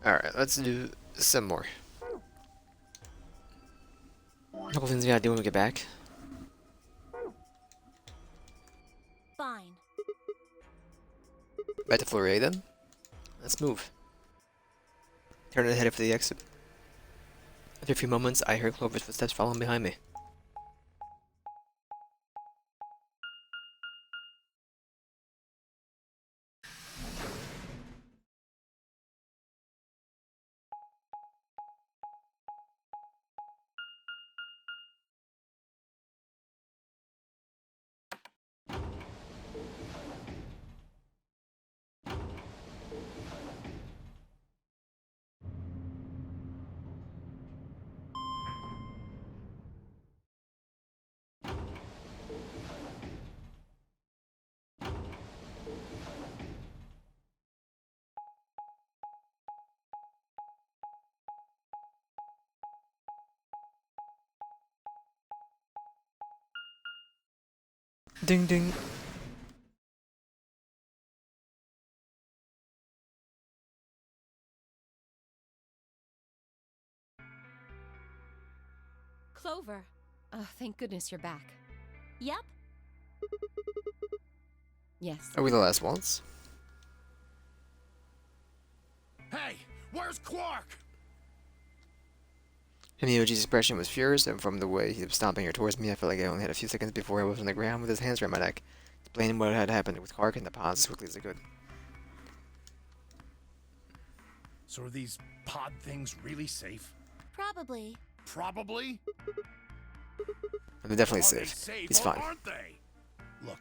Alright, let's do some more. A couple things we gotta do when we get back. Fine. Back to floor A then. Let's move. Turn and headed for the exit. After a few moments, I heard Clover's footsteps following behind me. Ding ding. Clover. Oh, thank goodness you're back. Yep. Yes. Are we the last ones? Hey, where's Quark? Himioji's expression was furious, and from the way he was stomping her towards me, I felt like I only had a few seconds before I was on the ground with his hands around my neck, explaining what had happened with Clark and the pods as quickly as I could. So are these pod things really safe? Probably. Probably. And they're definitely Are they safe. safe He's or fine. aren't they? Look,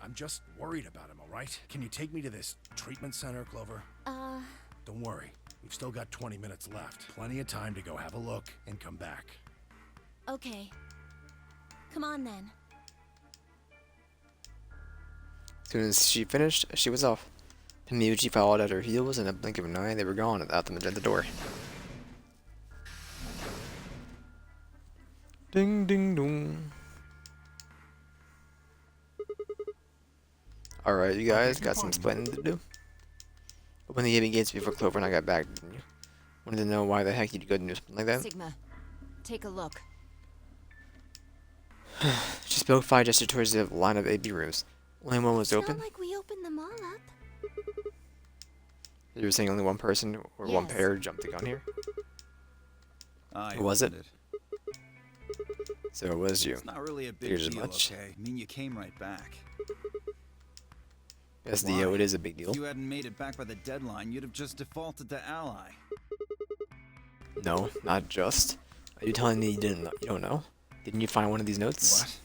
I'm just worried about him, all right? Can you take me to this treatment center, Clover? Uh, Don't worry. We've still got 20 minutes left. Plenty of time to go have a look and come back. okay. Come on then. As soon as she finished, she was off. Himioji followed at her heels, and in a blink of an eye, they were gone and out the magenta door. Ding ding dong. Alright, you guys got some explaining to do. Open the Yavin gates before Clover and I got back, didn't you? Wanted to know why the heck you'd go to do something like that? Sigma, take a look. She spoke 5 gestured towards the line of AB rooms. Only one was It's open. not like we opened them all up. You were saying only one person or one Yes. pair jumped the gun here? I Was it? opened So it was you. It's not really a big Figured as deal, much. okay? I mean, you came right back. Yes, Why? Dio, it is a big If deal. you hadn't made it back by the deadline, you'd have just defaulted to ally. No, not just. Are you telling me you don't know? Didn't you find one of these notes? What?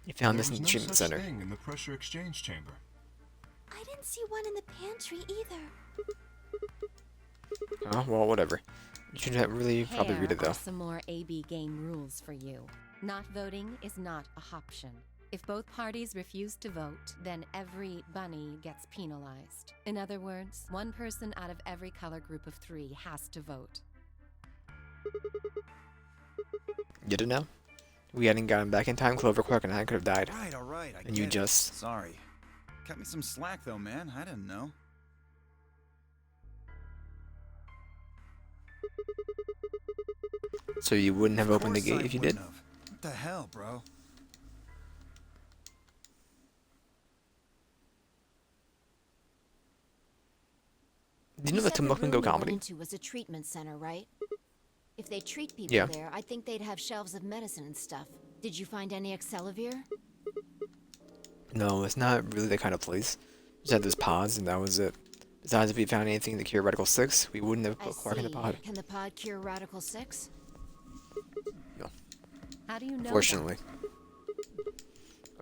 You found There this in was the no treatment such center. thing in the pressure exchange chamber. I didn't see one in the pantry either. Oh, well, whatever. You should have really probably Here read it are though. some more AB game rules for you. Not voting is not a option. If both parties refuse to vote, then every bunny gets penalized. In other words, one person out of every color group of 3 has to vote. Get it now? We hadn't gotten back in time, Clover, Clark, and I could have died. All right, I And get you it. just- Sorry. Cut me some slack, though, man. I didn't know. So you wouldn't have Of opened the course gate I if you did? wouldn't have. What the hell, bro? Do you know that said the Tomoko can go room we went comedy? into was a treatment center, right? If they treat people Yeah. there, I think they'd have shelves of medicine and stuff. Did you find any Excelavir? No, it's not really that kind of place. Just had those pods, and that was it. Besides, if we found anything to cure Radical 6, we wouldn't have I put Clark in the see. pod. Can the pod cure Radical 6? How do you know that? Fortunately.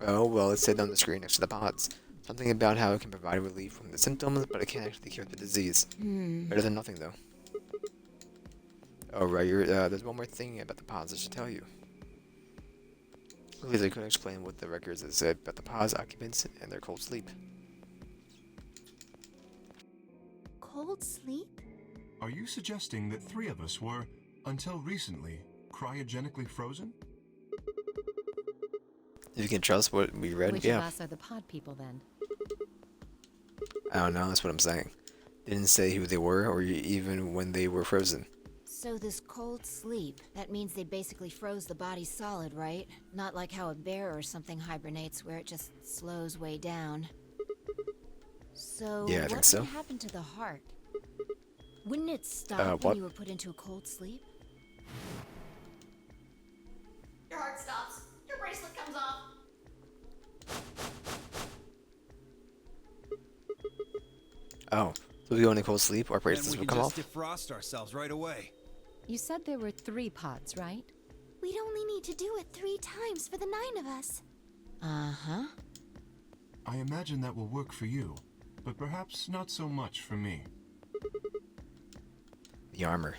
Oh, well, it said on the screen next to the pods. Something about how it can provide relief from the symptoms, but it can't actually cure the disease. Better than nothing, though. Oh, right, there's one more thing about the pods I should tell you. Please, I couldn't explain what the records had said about the pods occupants and their cold sleep. Cold sleep? Are you suggesting that 3 of us were, until recently, cryogenically frozen? If you can trust what we read, Which yeah. of us are the pod people then? I don't know, that's what I'm saying. Didn't say who they were or even when they were frozen. So this cold sleep, that means they basically froze the body solid, right? Not like how a bear or something hibernates where it just slows way down. So Yeah, I think what so. would happen to the heart? Wouldn't it stop when what? you were put into a cold sleep? Your heart stops. Your bracelet comes off. Oh, so we go into cold sleep, our Then bracelets we will can come just off? defrost ourselves right away. You said there were 3 pods, right? We'd only need to do it 3 times for the 9 of us. Uh-huh. I imagine that will work for you, but perhaps not so much for me. The armor.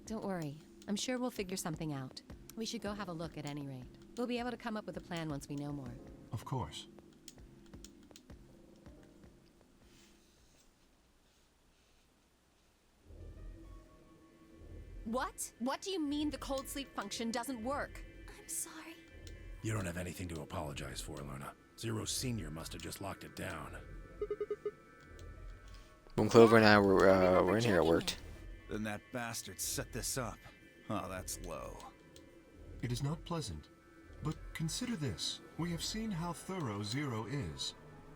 Don't worry. I'm sure we'll figure something out. We should go have a look at any rate. We'll be able to come up with a plan once we know more. Of course. What? What do you mean the cold sleep function doesn't work? I'm sorry. You don't have anything to apologize for, Luna. Zero Senior must have just locked it down. When Clover and I were in here, it checking worked. Then that bastard set this up. Oh, that's low. It is not pleasant, but consider this. We have seen how thorough Zero is.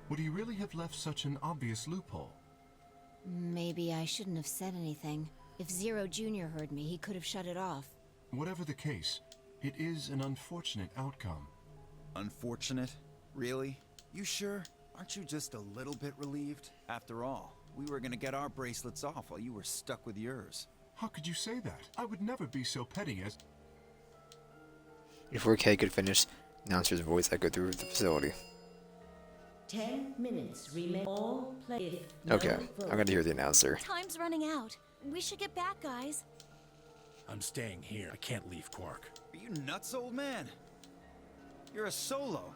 Would he really have left such an obvious loophole? Maybe I shouldn't have said anything. If Zero Jr. heard me, he could have shut it off. Whatever the case, it is an unfortunate outcome. Unfortunate? Really? You sure? Aren't you just a little bit relieved? After all, we were gonna get our bracelets off while you were stuck with yours. How could you say that? I would never be so petty as... Before Kay could finish, the announcer's voice echoed through the facility. 10 minutes remain. All play. If Okay, no I'm gonna hear the announcer. Time's running out. We should get back, guys. I'm staying here. I can't leave Quark. Are you nuts, old man? You're a solo.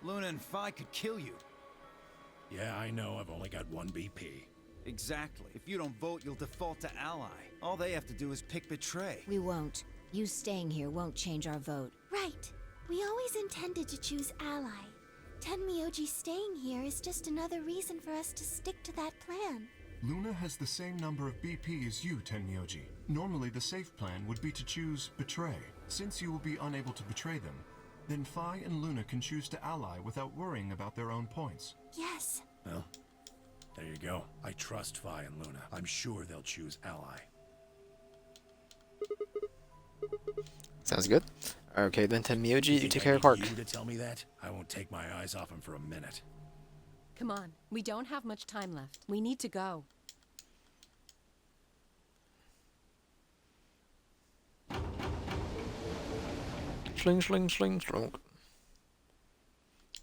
Luna and Phi could kill you. Yeah, I know. I've only got 1 BP. Exactly. If you don't vote, you'll default to ally. All they have to do is pick Betray. We won't. You staying here won't change our vote. Right. We always intended to choose ally. Tenmyoji staying here is just another reason for us to stick to that plan. Luna has the same number of BP as you, Tenmyoji. Normally, the safe plan would be to choose Betray. Since you will be unable to betray them, then Phi and Luna can choose to ally without worrying about their own points. Yes. Well, there you go. I trust Phi and Luna. I'm sure they'll choose ally. Sounds good. Okay, then Tenmyoji, you Think take I care of need Quark. You to tell me that? I won't take my eyes off him for a minute. Come on. We don't have much time left. We need to go. Sling, sling, sling, sling.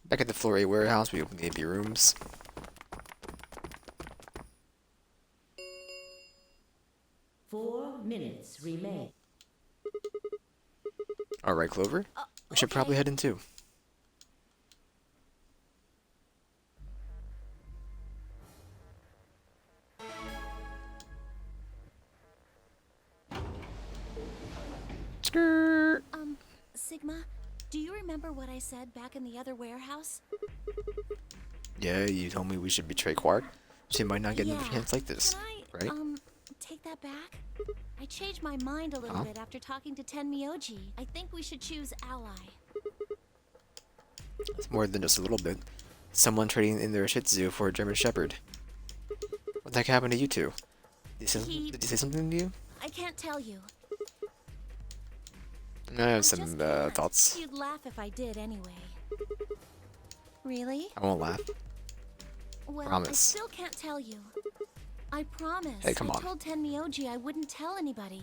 Back at the Floor A warehouse, we open the AP rooms. Four minutes remain. Alright, Clover. We should probably head in too. Skirt. Sigma, do you remember what I said back in the other warehouse? Yeah, you told me we should betray Quark. She might not get another Yeah. chance like this, Can I, right? take that back? I changed my mind a little Huh? bit after talking to Tenmyoji. I think we should choose ally. It's more than just a little bit. Someone trading in their Shih Tzu for a German Shepherd. What the heck happened to you two? Did he say something to you? I can't tell you. I have I some just can't. thoughts. You'd laugh if I did anyway. Really? I won't laugh. Well, I Promise. still can't tell you. I promise. Hey, come I on. told Tenmyoji I wouldn't tell anybody.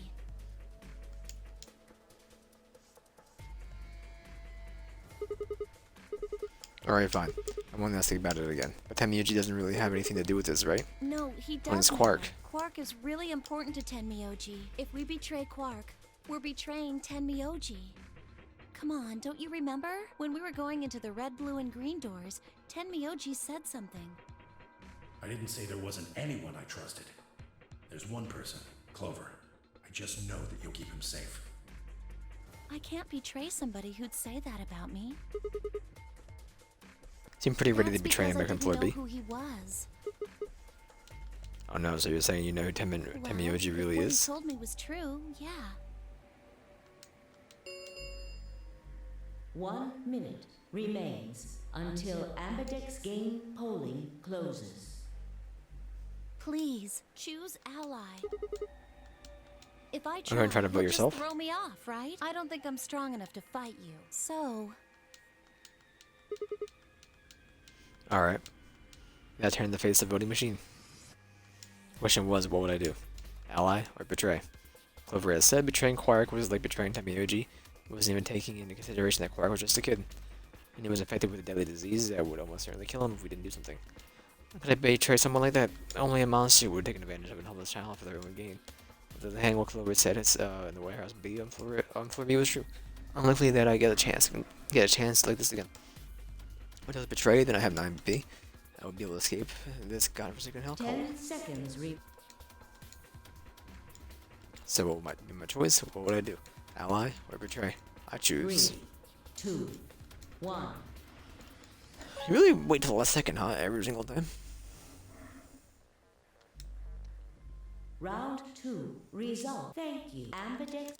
Alright, fine. I won't ask you about it again. But Tenmyoji doesn't really have anything to do with this, right? No, he When it's doesn't. Quark. Quark is really important to Tenmyoji. If we betray Quark, we're betraying Tenmyoji. Come on, don't you remember? When we were going into the red, blue, and green doors, Tenmyoji said something. I didn't say there wasn't anyone I trusted. There's one person, Clover. I just know that you'll keep him safe. I can't betray somebody who'd say that about me. Seem pretty ready to That's betray because I American didn't Floor know B. who he was. Oh no, so you're saying you know who Temioji if really what is? he told me was true, yeah. 1 minute remains until Ambidex game polling closes. Please, choose ally. If I gonna try to vote you'll yourself? just throw me off, right? I don't think I'm strong enough to fight you. So, Alright. Now turn the face of the voting machine. Question was, what would I do? Ally or betray? Clover has said betraying Quark was like betraying Temioji. He wasn't even taking into consideration that Quark was just a kid. And he was infected with a deadly disease that would almost certainly kill him if we didn't do something. How could I betray someone like that? Only a monster would take advantage of a helpless child for their own gain. On the other hand, what Clover said in the warehouse B on floor B was true. Unlikely that I get a chance like this again. If I was betrayed, then I have 9B. I would be able to escape this godforsaken hellhole. 10 seconds So what would my choice? What would I do? Ally or betray? I choose. 3, 2, 1. You really wait till the last second, huh? Every single time. Round 2 result. Thank you. Ambidex.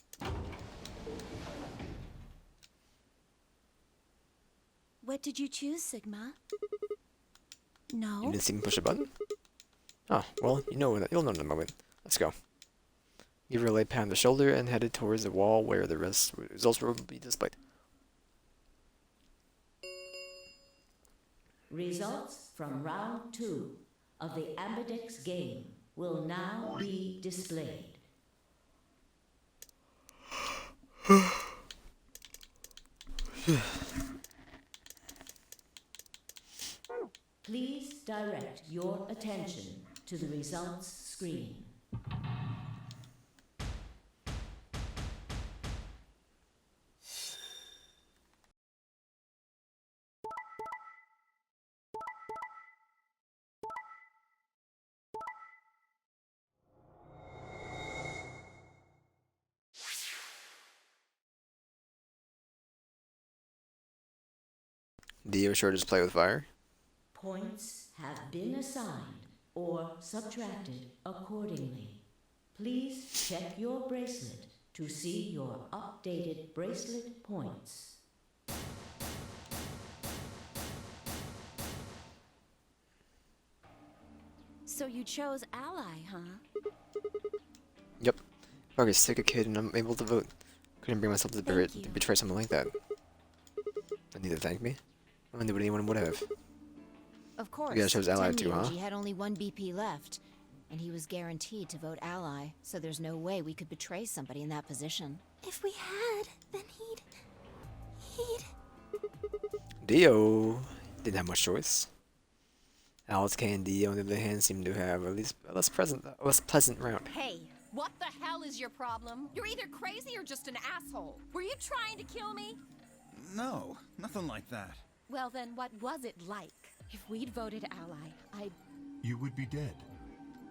what did you choose, Sigma? You No. didn't see me push a button? Oh, well, you'll know in a moment. Let's go. Give her a light pat on the shoulder and headed towards the wall where the results will be displayed. Results from round 2 of the Ambidex game will now be displayed. Please direct your attention to the results screen. Dio sure does play with fire. Points have been assigned or subtracted accordingly. Please check your bracelet to see your updated bracelet points. So you chose ally, huh? Yep. Probably sick a kid and I'm able to vote. Couldn't bring myself to Thank you. betray someone like that. Don't need to thank me. I wonder what anyone would have. Of course. You guys chose ally too, huh? Tenmyoji had only one BP left, and he was guaranteed to vote ally, so there's no way we could betray somebody in that position. If we had, then he'd... Dio didn't have much choice. Alice K and Dio, on the other hand, seemed to have at least a less pleasant round. Hey, what the hell is your problem? You're either crazy or just an asshole. Were you trying to kill me? No, nothing like that. Well then, what was it like? If we'd voted ally, You would be dead.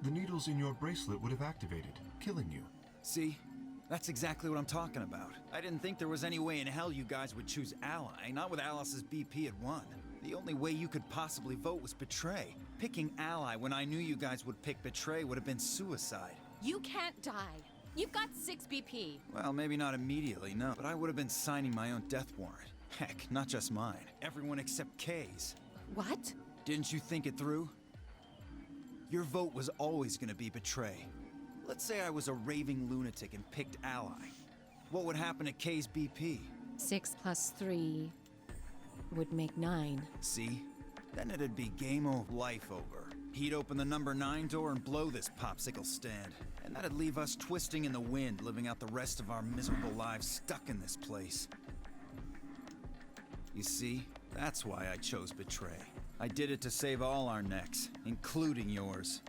The needles in your bracelet would have activated, killing you. See? That's exactly what I'm talking about. I didn't think there was any way in hell you guys would choose ally, not with Alice's BP at 1. The only way you could possibly vote was betray. Picking ally when I knew you guys would pick betray would have been suicide. You can't die. You've got 6 BP. Well, maybe not immediately, no, but I would have been signing my own death warrant. Heck, not just mine. Everyone except Kay's. What? Didn't you think it through? Your vote was always gonna be betray. Let's say I was a raving lunatic and picked ally. What would happen to Kay's BP? 6 plus 3 would make 9. See? Then it'd be game of life over. He'd open the number 9 door and blow this popsicle stand. And that'd leave us twisting in the wind, living out the rest of our miserable lives stuck in this place. You see? That's why I chose betray. I did it to save all our necks, including yours.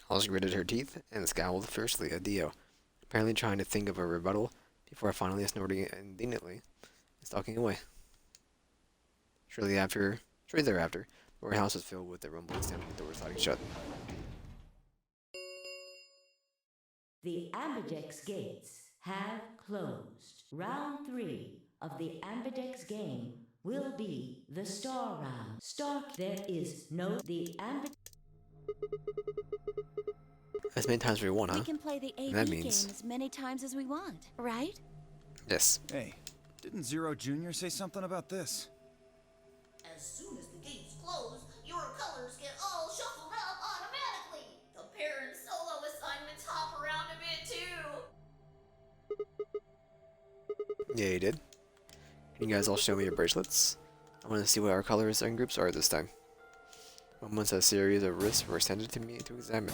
Alice gritted her teeth and scowled fiercely at Dio, apparently trying to think of a rebuttal before finally snorting indignantly and stalking away. Shortly thereafter, the warehouse was filled with the rumbling sound of the doors sliding shut. The Ambidex gates have closed. Round 3 of the Ambidex game will be the star round. There is no the As many times as we want, huh? We can play the And AB that game means- as many times as we want, right? Yes. Hey, didn't Zero Jr. say something about this? As soon as the gates close, your colors get all shuffled up automatically. The pair and solo assignments hop around a bit too. Yeah, you did. Can you guys all show me your bracelets? I want to see what our colors and groups are this time. Once a series of risks were extended to me to examine.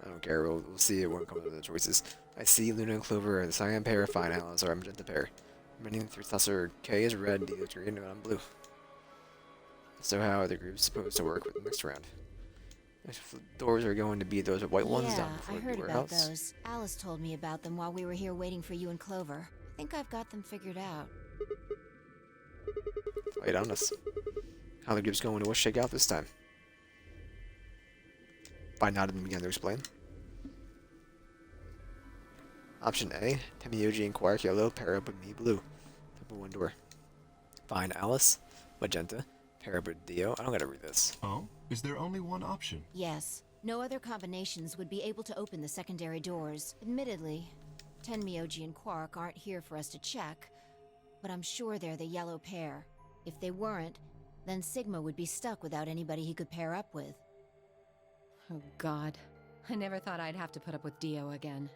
I don't care, we'll see it when it comes to the choices. I see Luna and Clover are the cyan pair, Fine Alice are a magenta pair. Remaining through Thusser, K is red, D is green, and I'm blue. So how are the groups supposed to work with the next round? If the doors are going to be those white ones Yeah, down I before the heard about warehouse. those. Alice told me about them while we were here waiting for you and Clover. I think I've got them figured out. Wait on us. How the group's going to shake out this time? By nodding began to explain. Option A, Temioji and Quark yellow, pair up with me blue. Open one door. Find Alice, magenta, pair up with Dio. I don't gotta read this. Oh? Is there only one option? Yes. No other combinations would be able to open the secondary doors. Admittedly, Tenmyoji and Quark aren't here for us to check, but I'm sure they're the yellow pair. If they weren't, then Sigma would be stuck without anybody he could pair up with. Oh god. I never thought I'd have to put up with Dio again.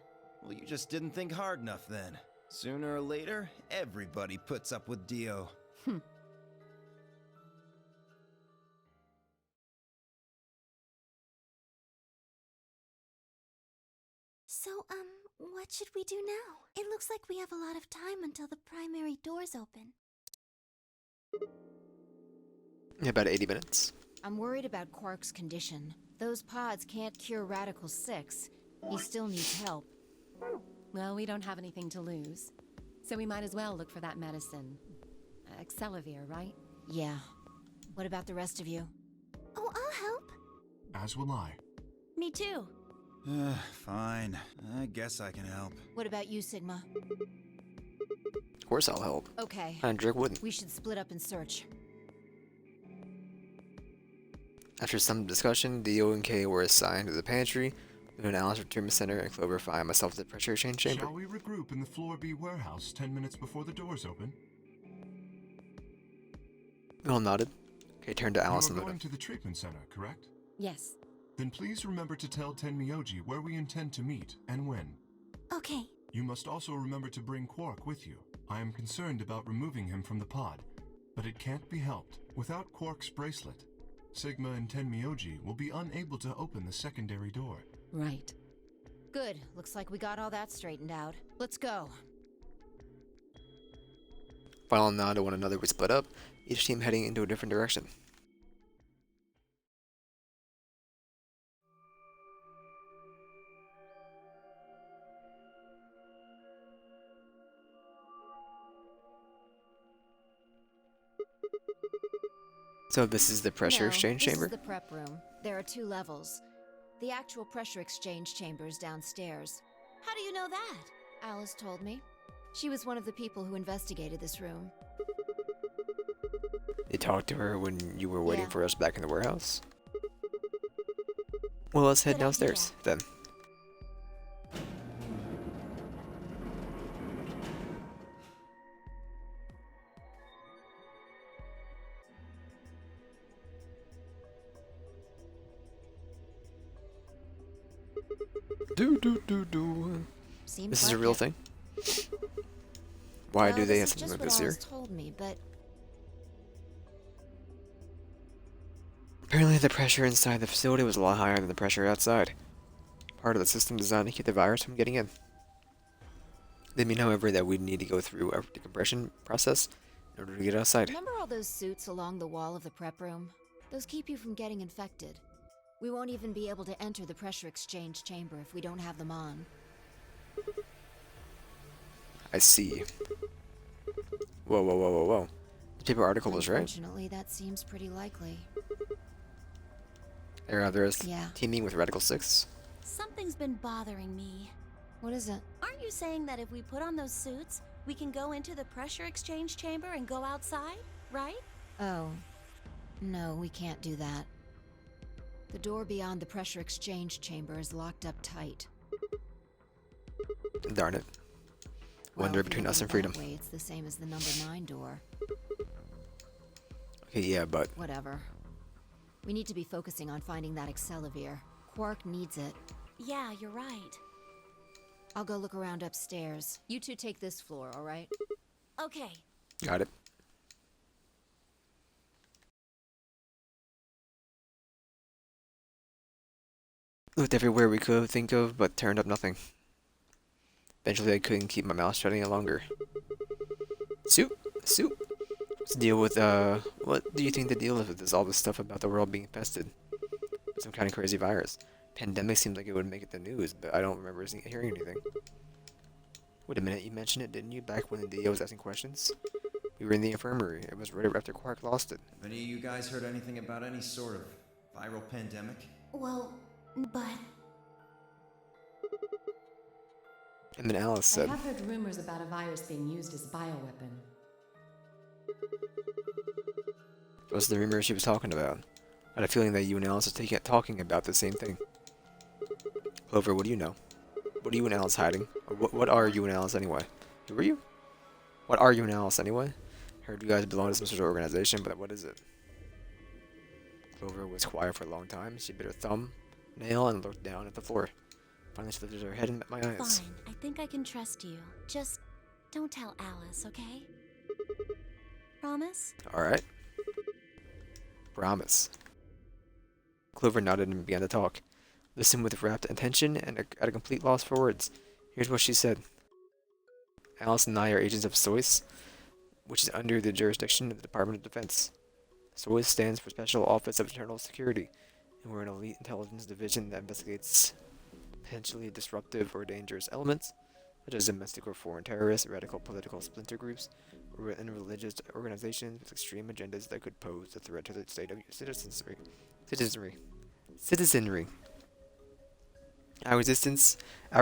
Well, you just didn't think hard enough then. Sooner or later, everybody puts up with Dio. So, what should we do now? It looks like we have a lot of time until the primary doors open. About 80 minutes. I'm worried about Quark's condition. Those pods can't cure Radical 6. He still needs help. Well, we don't have anything to lose. So we might as well look for that medicine. Excelavir, right? Yeah. What about the rest of you? Oh, I'll help. As will I. Me too. Fine. I guess I can help. What about you, Sigma? Of course I'll help. Okay. Hendrik wouldn't. We should split up and search. After some discussion, Dio and Kay were assigned to the pantry. Luna and Alice returned to the center, and Clover find myself at the pressure exchange chamber. Shall we regroup in the Floor B warehouse 10 minutes before the doors open? We all nodded. Kay turned to Alice You and are Luna. going to the treatment center, correct? Yes. Then please remember to tell Tenmyoji where we intend to meet and when. Okay. You must also remember to bring Quark with you. I am concerned about removing him from the pod, but it can't be helped. Without Quark's bracelet, Sigma and Tenmyoji will be unable to open the secondary door. Right. Good. Looks like we got all that straightened out. Let's go. Final nod to one another, we split up, each team heading into a different direction. So this is the pressure No, exchange this chamber? is the prep room. There are 2 levels. The actual pressure exchange chamber is downstairs. How do you know that? Alice told me. She was one of the people who investigated this room. You talked to her when you were waiting Yeah. for us back in the warehouse? Well, let's head Good downstairs, then. Do. Seems This is a like real it. thing? Why Well, do they have this is something like just this what here? Alice told me, but Apparently the pressure inside the facility was a lot higher than the pressure outside. Part of the system designed to keep the virus from getting in. They mean, however, that we'd need to go through a decompression process in order to get outside. remember all those suits along the wall of the prep room? Those keep you from getting infected. We won't even be able to enter the pressure exchange chamber if we don't have them on. I see. Whoa, whoa, whoa, whoa, whoa. The paper article was right. Unfortunately, that seems pretty likely. They're out there Yeah. teaming with Radical 6. Something's been bothering me. What is it? Aren't you saying that if we put on those suits, we can go into the pressure exchange chamber and go outside, right? Oh. No, we can't do that. The door beyond the pressure exchange chamber is locked up tight. Darn it. Wonder Well, if you between look us at and it freedom. that way, it's the same as the number 9 door. Okay, yeah, but Whatever. We need to be focusing on finding that Accelavir. Quark needs it. Yeah, you're right. I'll go look around upstairs. You two take this floor, alright? Okay. got it. Looked everywhere we could think of, but turned up nothing. Eventually, I couldn't keep my mouth shut any longer. Soup? Soup? What's the deal with, what do you think the deal is with this, all this stuff about the world being infested? Some kind of crazy virus. Pandemic seems like it would make it the news, but I don't remember hearing anything. Wait a minute, you mentioned it, didn't you, back when the DO was asking questions? We were in the infirmary. It was right after Quark lost it. Have any of you guys heard anything about any sort of viral pandemic? Well, but And then Alice I said, have heard rumors about a virus being used as a bioweapon. those are the rumors she was talking about. I had a feeling that you and Alice are talking about the same thing. Clover, what do you know? What are you and Alice hiding? Or what are you and Alice anyway? Who are you? What are you and Alice anyway? Heard you guys belong to some sort of organization, but what is it? Clover was quiet for a long time. She bit her thumb, nail, and looked down at the floor. Finally, she lifted her head and met my eyes. fine. I think I can trust you. Just don't tell Alice, okay? Promise? Alright. Promise. Clover nodded and began to talk. Listened with rapt attention and at a complete loss for words. Here's what she said. Alice and I are agents of SOIS, which is under the jurisdiction of the Department of Defense. SOIS stands for Special Office of Internal Security, and we're an elite intelligence division that investigates potentially disruptive or dangerous elements, such as domestic or foreign terrorists, radical political splinter groups, and religious organizations with extreme agendas that could pose a threat to the state of citizenry. Our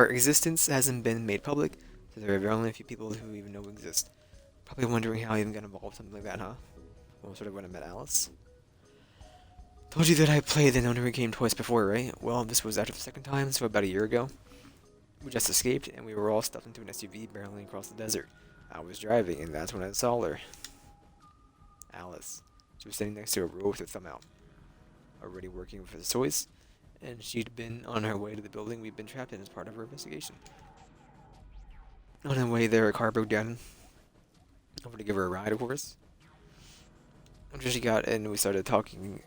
existence hasn't been made public, so there are only a few people who even know we exist. Probably wondering how I even got involved with something like that, huh? Well, sort of when I met Alice. Told you that I played the Nonary game twice before, right? Well, this was after the second time, so about a year ago. We just escaped, and we were all stuffed into an SUV barreling across the desert. I was driving, and that's when I saw her. Alice. She was sitting next to a row with her thumb out. Already working for the SOIS, and she'd been on her way to the building we'd been trapped in as part of her investigation. On the way there, a car broke down. I wanted to give her a ride, of course. After she got in, we started talking,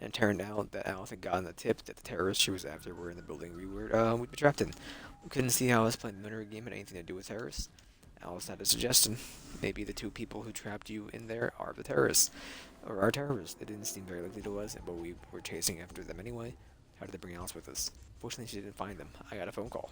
and it turned out that Alice had gotten the tip that the terrorists she was after were in the building we'd been trapped in. We couldn't see how us playing the Nonary game had anything to do with terrorists. Alice had a suggestion. Maybe the two people who trapped you in there are the terrorists. Or are terrorists. It didn't seem very likely to us, but we were chasing after them anyway. How did they bring Alice with us? Fortunately, she didn't find them. I got a phone call.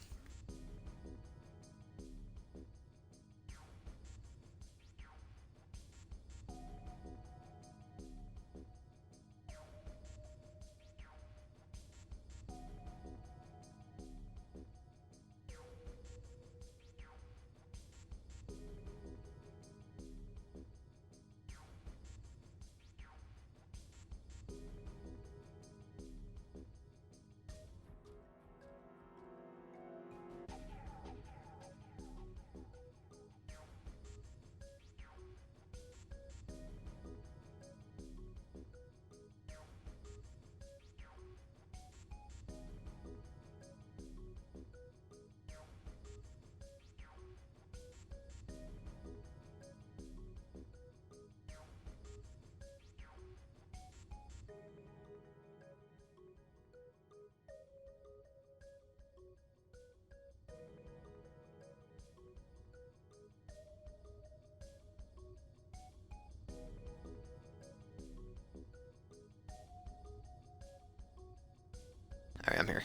Alright, I'm here.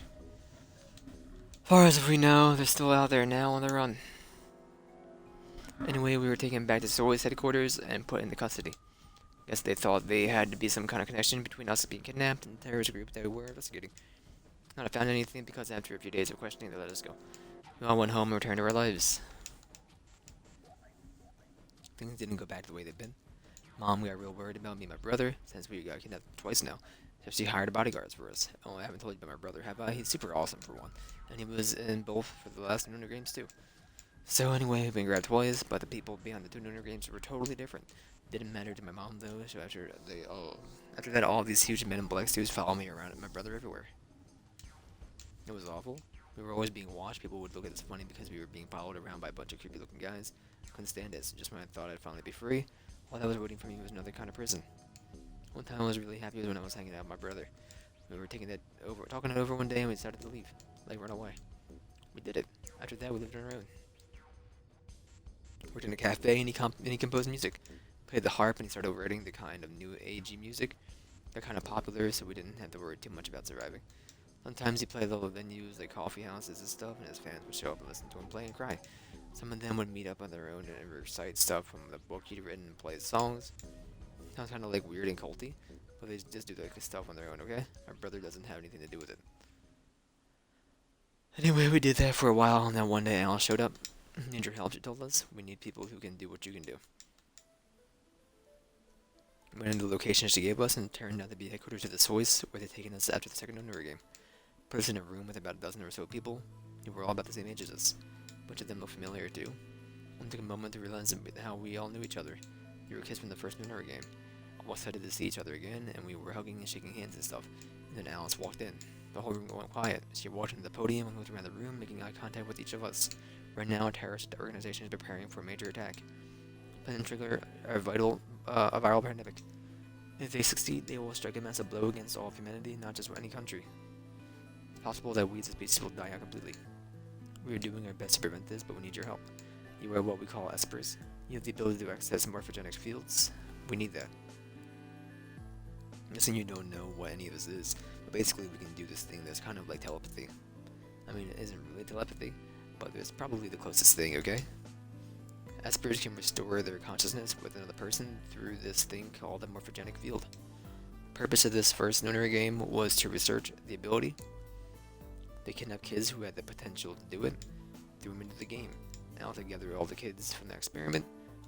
As far as we know, they're still out there now on the run. Anyway, we were taken back to SOIS headquarters and put into custody. Guess they thought they had to be some kind of connection between us being kidnapped and the terrorist group that we were investigating. Not found anything because after a few days of questioning, they let us go. We all went home and returned to our lives. Things didn't go back to the way they've been. Mom got real worried about me and my brother, since we got kidnapped twice now. So she hired bodyguards for us. Oh, I haven't told you about my brother, have I? He's super awesome for one. And he was in both for the last Nooner games too. So anyway, we grabbed toys, but the people behind the two Nooner games were totally different. Didn't matter to my mom though, so after that all these huge men in black suits followed me around and my brother everywhere. It was awful. We were always being watched. People would look at us funny because we were being followed around by a bunch of creepy looking guys. Couldn't stand it, so just when I thought I'd finally be free, all that was waiting for me was another kind of prison. One time I was really happy was when I was hanging out with my brother. We were talking it over one day and we decided to leave. Like run away. We did it. After that we lived on our own. Worked in a cafe and he composed music. Played the harp and he started writing the kind of new agey music. They're kind of popular so we didn't have to worry too much about surviving. Sometimes he played little venues like coffee houses and stuff, and his fans would show up and listen to him play and cry. Some of them would meet up on their own and recite stuff from the book he'd written and play songs. Sounds kind of like weird and culty, but they just do like stuff on their own, okay? My brother doesn't have anything to do with it. Anyway, we did that for a while, and then one day Alice showed up. Need your help, she told us. We need people who can do what you can do. We went into the location she gave us, and it turned out to be headquarters of the Soys, where they'd taken us after the second Nooner game. Put us in a room with about a dozen or so people, who were all about the same age as us. A bunch of them looked familiar too. I took a moment to realize how we all knew each other. We were kids from the first Nooner game. All excited to see each other again, and we were hugging and shaking hands and stuff. And then Alice walked in. The whole room went quiet. She walked into the podium and looked around the room, making eye contact with each of us. Right now, a terrorist organization is preparing for a major attack. Plan to trigger a viral pandemic. If they succeed, they will strike a massive blow against all of humanity, not just any country. It's possible that we as a species will die out completely. We are doing our best to prevent this, but we need your help. You are what we call espers. You have the ability to access morphogenic fields. We need that. I'm guessing you don't know what any of this is, but basically we can do this thing that's kind of like telepathy. I mean, it isn't really telepathy, but it's probably the closest thing, okay? Espers can restore their consciousness with another person through this thing called a morphogenic field. The purpose of this first Nooner game was to research the ability. They kidnapped kids who had the potential to do it, threw them into the game, and altogether all the kids from the experiment,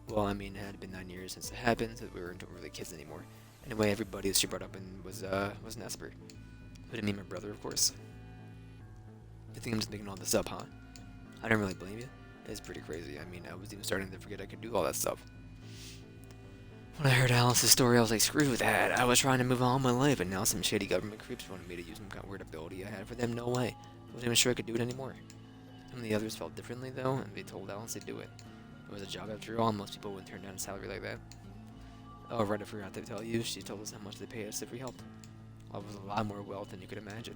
well, I mean, it had been 9 years since it happened, so we weren't really kids anymore. Anyway, everybody that she brought up was an Esper. Including me and my brother, of course. You think I'm just making all this up, huh? I don't really blame you. It's pretty crazy. I mean, I was even starting to forget I could do all that stuff. When I heard Alice's story, I was like, screw that. I was trying to move on with my life, and now some shady government creeps wanted me to use some kind of weird ability I had for them. No way. I wasn't even sure I could do it anymore. Some of the others felt differently, though, and they told Alice they'd do it. It was a job after all, and most people wouldn't turn down a salary like that. Oh, right, I forgot to tell you, she told us how much they paid us if we helped. Well, it was a lot more wealth than you could imagine.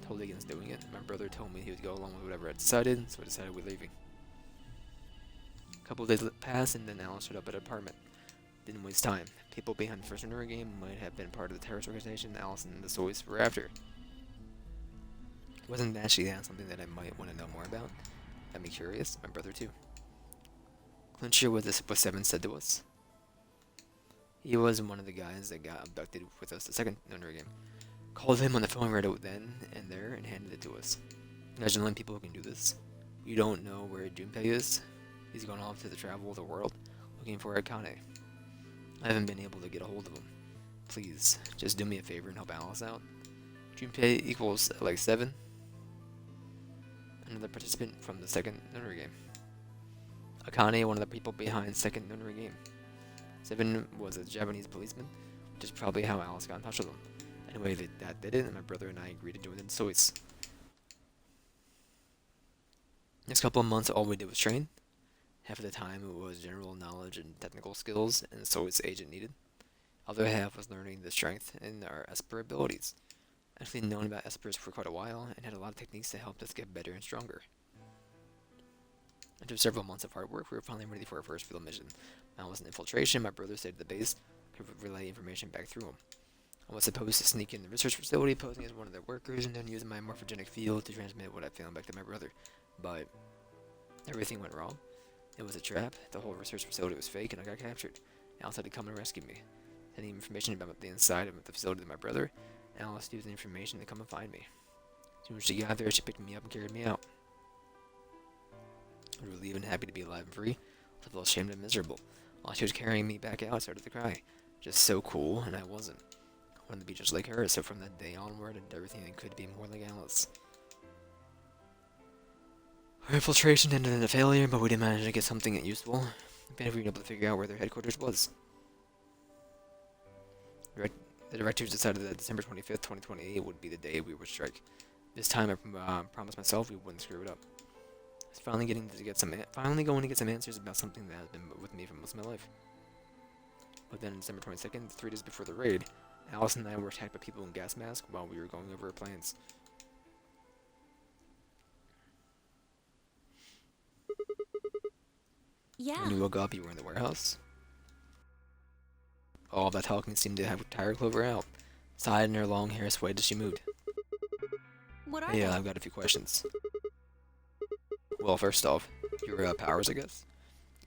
Totally against doing it. My brother told me he would go along with whatever I decided, so I decided we're leaving. A couple of days passed, and then Alice showed up at her apartment. Didn't waste time. People behind the first Nooner game might have been part of the terrorist organization Alice and the Soys were after. It wasn't actually something that I might want to know more about. Got me curious. My brother too. Clincher what 7 said to us. He was one of the guys that got abducted with us the second Nooner game. Called him on the phone right out then and there and handed it to us. Imagine letting people who can do this. You don't know where Junpei is. He's gone off to the travel of the world looking for Akane. I haven't been able to get a hold of him. Please, just do me a favor and help Alice out. Junpei equals like 7. Another participant from the second Nooner game. Akane, one of the people behind second Nooner game. 7 was a Japanese policeman, which is probably how Alice got in touch with him. Anyway, that did it, and my brother and I agreed to join the Soys. Next couple of months, all we did was train. Half of the time it was general knowledge and technical skills, and the Soys agent needed. Other half was learning the strength and our Esper abilities. I've actually known about Espers for quite a while, and had a lot of techniques to help us get better and stronger. After several months of hard work, we were finally ready for our first field mission. Mine was an infiltration. My brother stayed at the base, could relay information back through him. I was supposed to sneak in the research facility, posing as one of their workers, and then use my morphogenic field to transmit what I found back to my brother. But everything went wrong. It was a trap. The whole research facility was fake, and I got captured. Alice had to come and rescue me. Sending information about the inside of the facility to my brother, Alice used the information to come and find me. As soon as she got there, she picked me up and carried me out. I was relieved and happy to be alive and free. I was a little ashamed and miserable. While she was carrying me back out, I started to cry. Just so cool, and I wasn't. I wanted to be just like her, so from that day onward, I did everything I could to be more like Alice. Our infiltration ended in a failure, but we did manage to get something useful. And we were able to figure out where their headquarters was. The directors decided that December 25th, 2028 would be the day we would strike. This time I promised myself we wouldn't screw it up. I was finally going to get some answers about something that has been with me for most of my life. But then on December 22nd, 3 days before the raid, Alice and I were attacked by people in gas masks while we were going over our plans. Yeah. When you woke up, you were in the warehouse. All that talking seemed to have tired Clover out. Sighed and her long hair swayed as she moved. What are Yeah, they? I've got a few questions. Well, first off, your powers, I guess?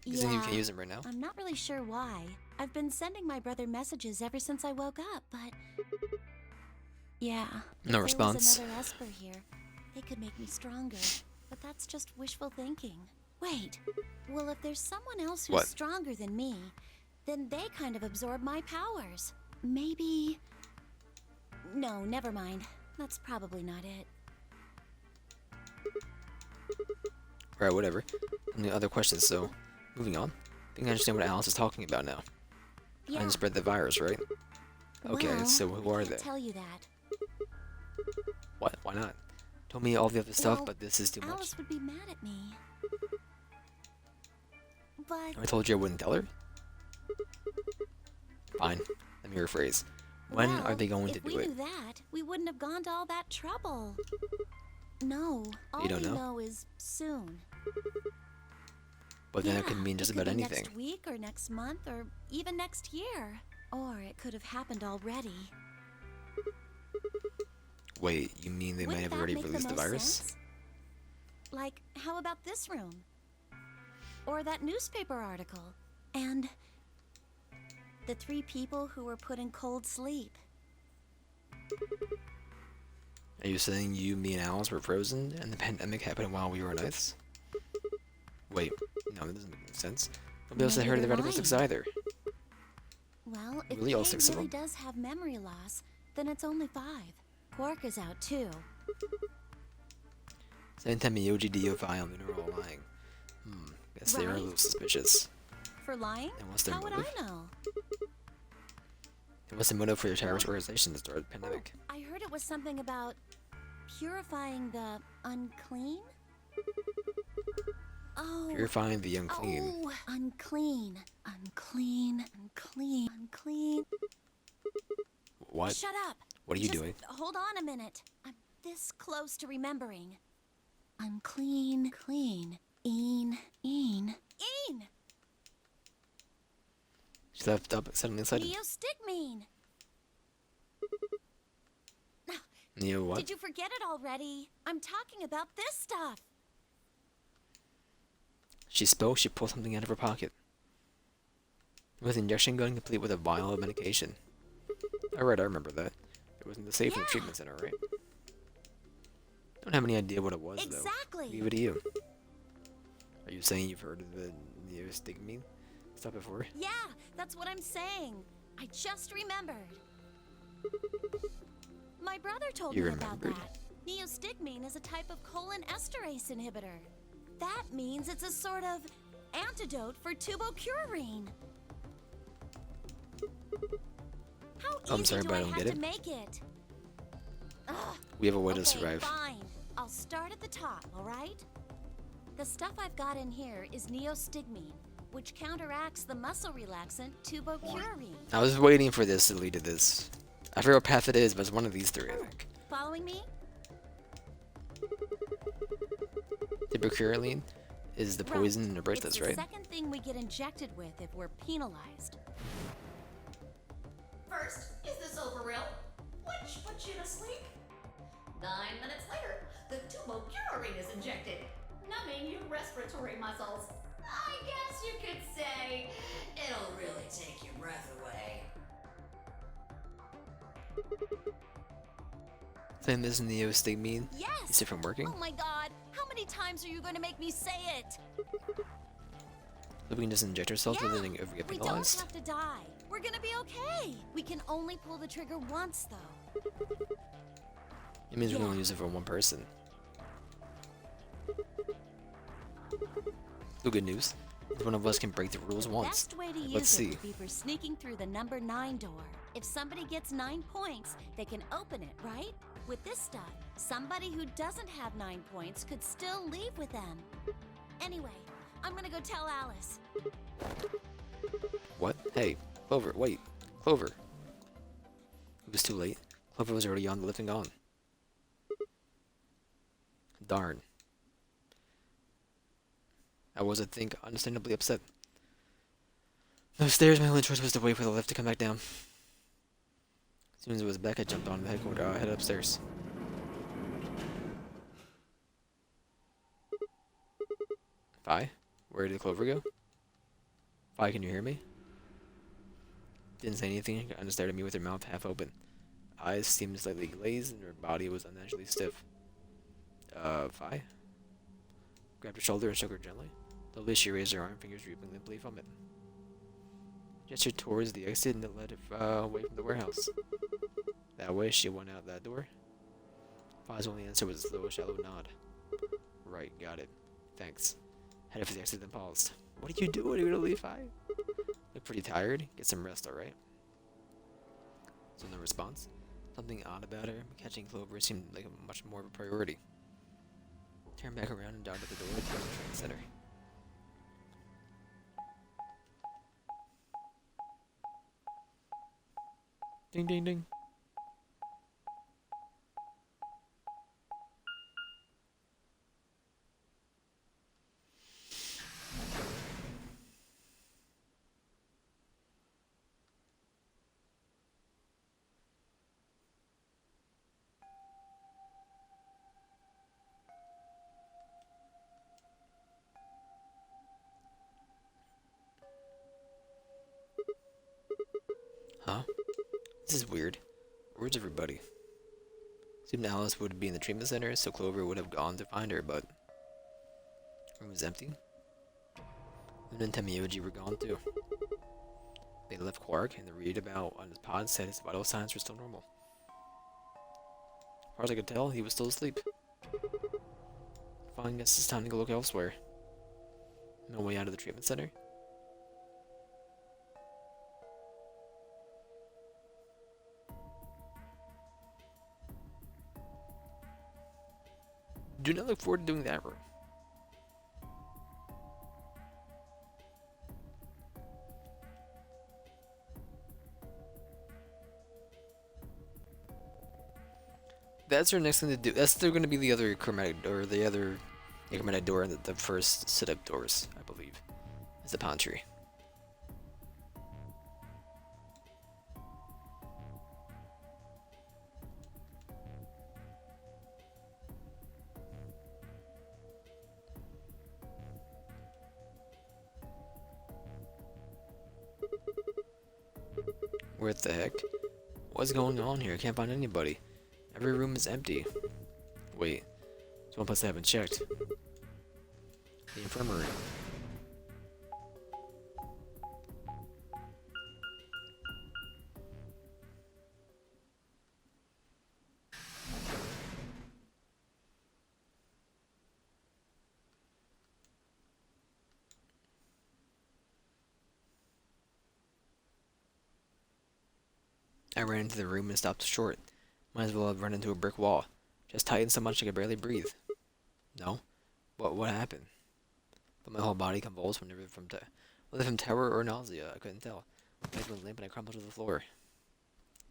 Because then you can use them right now. I'm not really sure why. I've been sending my brother messages ever since I woke up, but... Yeah. No if response. There was another Esper here, they could make me stronger. But that's just wishful thinking. Wait. Well, if there's someone else who's What? stronger than me, then they kind of absorb my powers. Maybe... No, never mind. That's probably not it. Right, whatever. And the other questions, so... Moving on. I think I understand what Alice is talking about now. Yeah. Trying to spread the virus, right? Okay, Well, so who I are can't they? tell you that. What? Why not? Told me all the other stuff, Well, but this is too much. Alice would be mad at me. But I told you I wouldn't tell her? Fine. Let me rephrase. When well, are they going to if do we it? knew that, we wouldn't have gone to all that trouble. No, all don't we know? know is soon. But then yeah, it could mean just it could about be anything. Next week or next month or even next year. Or it could have happened already. Wait, you mean they might Wouldn't have that already make the released the most virus? sense? Like, how about this room? Or that newspaper article? And the 3 people who were put in cold sleep. Are you saying you, me, and Alice were frozen, and the pandemic happened while we were on Ice? Wait, no, that doesn't make any sense. Nobody else had Maybe heard of the they're Radical Six lying. either. Well, if Really, all Kay 6 of really them? does have memory loss, then it's only 5. Quark is out too. Same Yoji, DOFI, and Luna are all lying. Guess they are a Right. little suspicious. For lying? And what's their How would motive? I know? And what's the motive for your terrorist organization to start the pandemic? I heard it was something about purifying the unclean? Oh. Purifying the unclean. Oh, unclean. Unclean. Unclean. Unclean. What? Shut up. What are you Just doing? Hold on a minute. I'm this close to remembering. Unclean. Clean. Een. Een. She left up suddenly excited. Neostigmine. Neo what? Did you forget it already? I'm talking about this stuff. She spoke, she pulled something out of her pocket. It was an injection gun complete with a vial of medication. Alright, I remember that. It was in the safe in the Yeah. treatment center, right? Don't have any idea what it was, Exactly. though. Leave it to you. Are you saying you've heard of the neostigmine stuff before? Yeah, that's what I'm saying. I just remembered. My brother told You me about remembered? that. Neostigmine is a type of colon esterase inhibitor. That means it's a sort of antidote for tubocurarine. How I'm easy sorry, do but I I don't have get to it. make it? Ugh. We have a way to Okay, survive. fine. I'll start at the top, all right? The stuff I've got in here is neostigmine, which counteracts the muscle relaxant tubocurarine. I was waiting for this to lead to this. I forget what path it is, but it's one of these 3, I think. Following me? Tibocurarine is the poison in the bracelets, It's the right? second thing we get injected with if we're penalized. First, is this over real? Which puts you to sleep. 9 minutes later, the tubocurarine is injected, numbing your respiratory muscles. I guess you could say it'll really take your breath away. Saying this neostigmine Yes! is it from working? Oh my god, how many many times are you going to make me say it? So we can just inject ourselves Yeah, rather than ever get we don't penalized. have to die. We're gonna be okay. We can only pull the trigger once, though. It means we can Yeah. only use it for one person. The good news is one of us can break the rules The once. best way to Let's use see. it would be for sneaking through the number 9 door. If somebody gets 9 points, they can open it, right? With this stuff, somebody who doesn't have 9 points could still leave with them. Anyway, I'm gonna go tell Alice. What? Hey, Clover, wait. Clover. It was too late. Clover was already on the lift and gone. Darn. I was, I think, understandably upset. Those stairs, my only choice was to wait for the lift to come back down. As soon as it was back, I jumped on the headed upstairs. Fi? Where did Clover go? Fi, can you hear me? Didn't say anything, and stared at me with her mouth half open. Eyes seemed slightly glazed, and her body was unnaturally stiff. Fi? Grabbed her shoulder and shook her gently. Slowly she raised her arm, fingers drooping limply from it. Gestured towards the exit and it led her away from the warehouse. That way, she went out that door. Fi's only answer was a slow, shallow nod. Right, got it. Thanks. Headed for the exit, then paused. What are you doing? Are you gonna leave, Fi? Look pretty tired. Get some rest, alright? So no response. Something odd about her. Catching Clover seemed like a much more of a priority. Turned back around and darted at the door to the train center. Ding ding ding. Huh? This is weird. Where's everybody? Assumed Alice would be in the treatment center, so Clover would have gone to find her, but the room was empty. Luna and Temioji were gone too. They left Quark, and the readout on his pod said his vital signs were still normal. As far as I could tell, he was still asleep. Fine, guess it's time to go look elsewhere. No way out of the treatment center. Do not look forward to doing that room. That's our next thing to do. That's still going to be the other chromatic door, the other chromatic door, and the first sit-up doors, I believe, is the pantry. What the heck? What's going on here? I can't find anybody. Every room is empty. Wait, there's one place I haven't checked. The infirmary. I ran into the room and stopped short. Might as well have run into a brick wall. Just tightened so much I could barely breathe. No? What happened? But my whole body convulsed whether from terror or nausea, I couldn't tell. My legs went limp and I crumpled to the floor.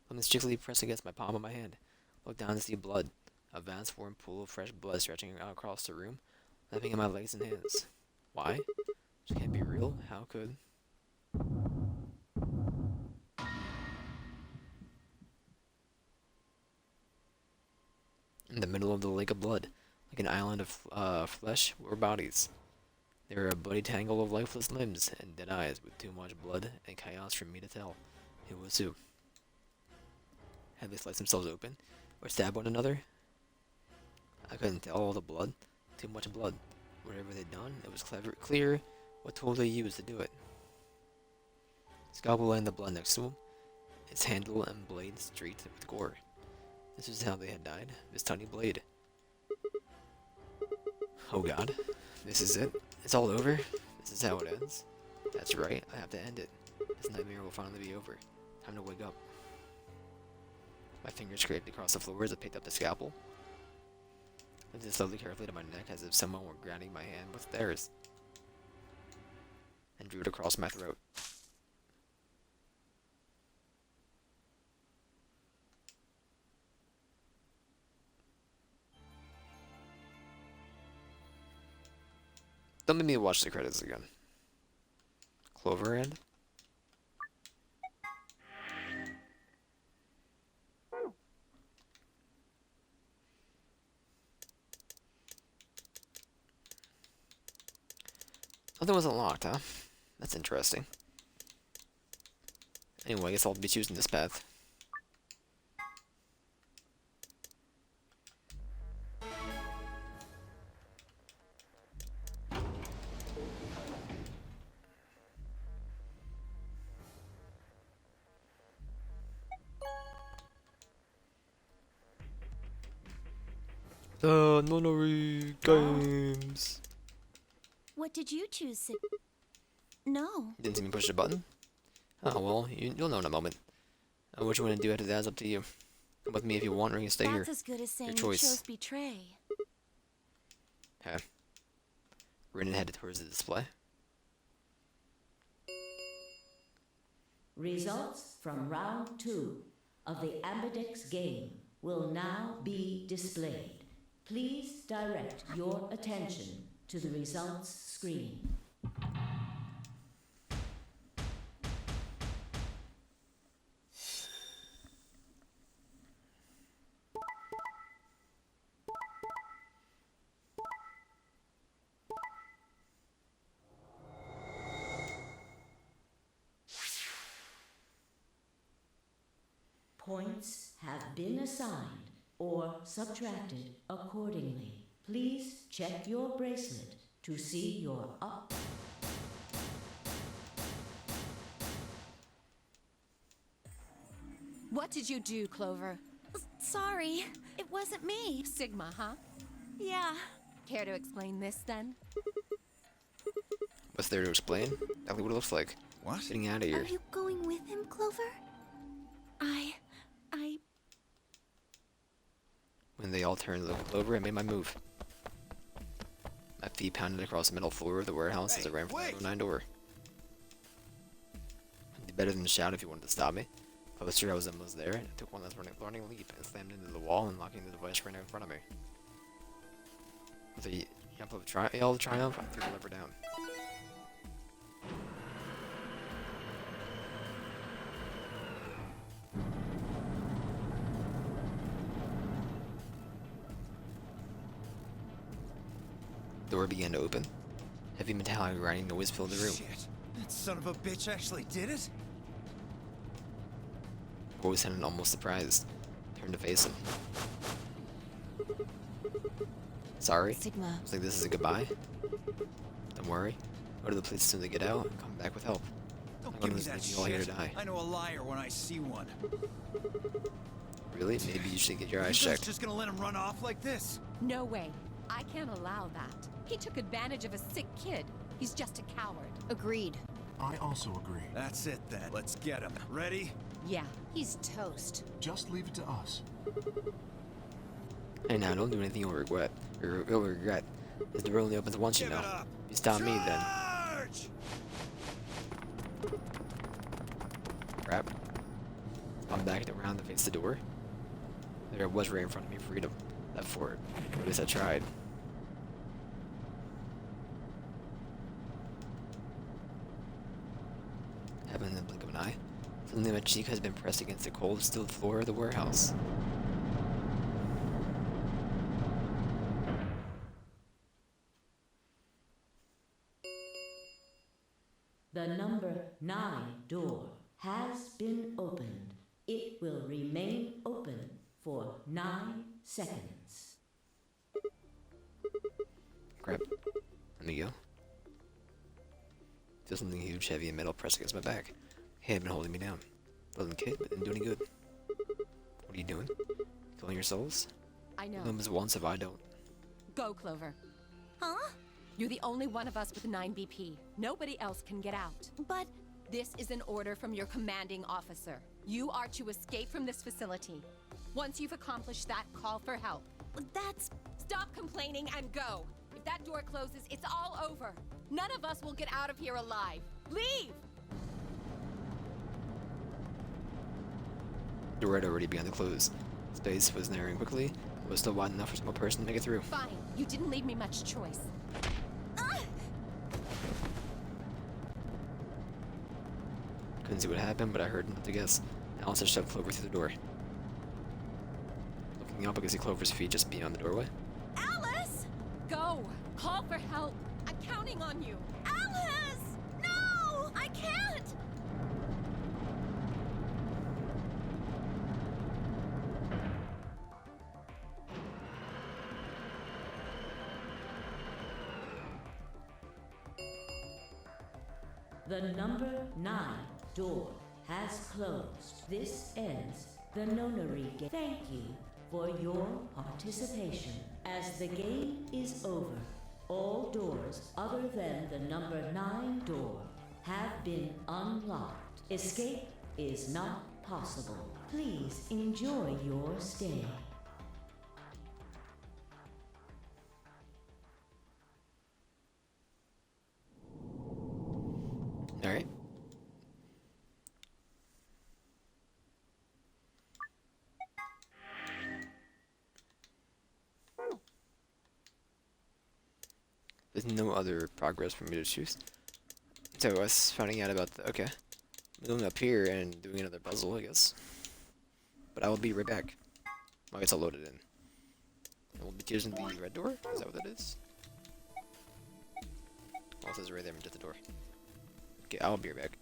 Something stiffly pressed against my palm of my hand. Looked down to see blood. A vast warm pool of fresh blood stretching out across the room, lapping at my legs and hands. Why? This can't be real. How could... In the middle of the lake of blood, like an island of flesh, were bodies. They were a bloody tangle of lifeless limbs and dead eyes with too much blood and chaos for me to tell who was who. Had they sliced themselves open, or stabbed one another? I couldn't tell all the blood. Too much blood. Whatever they'd done, it was clear what tool they used to do it. Scalpel lay in the blood next to him, its handle and blade streaked with gore. This is how they had died. This tiny blade. Oh god. This is it? It's all over? This is how it ends? That's right, I have to end it. This nightmare will finally be over. Time to wake up. My fingers scraped across the floor as I picked up the scalpel. I lifted slowly carefully to my neck as if someone were grabbing my hand with theirs, and drew it across my throat. Don't make me watch the credits again. Clover and nothing was unlocked, huh? That's interesting. Anyway, I guess I'll be choosing this path. The Nonary Games. What did you choose, Sig? No. You didn't see me push the button? Oh, well, you'll know in a moment. What you want to do after that is up to you. Come with me if you want, or you can stay here. That's as good as saying Your you choice. chose betray. Okay. Rin headed towards the display. Results from round 2 of the Ambidex game will now be displayed. Please direct your attention to the results screen. Points have been assigned or subtracted accordingly. Please check your bracelet to see your up. What did you do, Clover? Sorry, it wasn't me. Sigma, huh? Yeah. Care to explain this, then? What's there to explain? Exactly what it looks like. What? Getting out of Are here. you going with him, Clover? When they all turned to look over, I made my move. My feet pounded across the metal floor of the warehouse as I ran for the 9 door. I'd be better than to shout if you wanted to stop me. Closer I was almost there, and I took one last running leap and slammed into the wall, unlocking the device right in front of me. With a yell of triumph, I threw the lever down. The door began to open. Heavy metallic grinding noise filled the room. Shit. That son of a bitch actually did it? Boy sounded almost surprised. Turned to face him. Sorry? Sigma. Looks like this is a goodbye. Don't worry. Go to the place as soon as they get out and come back with help. Don't I'm give gonna me that leave you all here shit. to die. I know a liar when I see one. Really? Maybe you should get your You eyes guys checked. just gonna let him run off like this? No way. I can't allow that. He took advantage of a sick kid. He's just a coward. Agreed. I also agree. That's it then. Let's get him. Ready? Yeah. He's toast. Just leave it to us. Hey now, don't do anything you'll regret. You'll regret. This door only opens once, you Give know. it up. You stop me, then. Charge! Crap. I'm backed around to face the door. There it was right in front of me, freedom. That for it. At least I tried. Happened in the blink of an eye. Suddenly my cheek has been pressed against the cold steel floor of the warehouse. The number 9 door has been opened. It will remain open for 9 seconds. crap. Let me go. Feel something huge, heavy, and metal pressed against my back. Hey, had been holding me down. Wasn't kidding, but didn't do any good. What are you doing? Killing your souls? I know. Them as once if I don't. Go, Clover. Huh? You're the only one of us with 9 BP. Nobody else can get out. But This is an order from your commanding officer. You are to escape from this facility. Once you've accomplished that, call for help. that's... Stop complaining and go. If that door closes, it's all over. None of us will get out of here alive. Leave! The door had already begun to close. Space was narrowing quickly, but was still wide enough for a single person to make it through. Fine. You didn't leave me much choice. Couldn't see what happened, but I heard enough to guess. Alice had shoved Clover through the door. Looking up, I could see Clover's feet just beyond the doorway. Alice! Go! Call for help! I'm counting on you! Alice! No! I can't! The number 9 door has closed. This ends the nonary game. Thank you for your participation. As the game is over, all doors other than the number 9 door have been unlocked. Escape is not possible. Please enjoy your stay. Alright. There's no other progress for me to choose. So us finding out about the... Okay. I'm going up here and doing another puzzle, I guess. But I will be right back. While it's all loaded in. And we'll be choosing the red door? Is that what that is? Well, it says right there into the door. Okay, I'll be right back.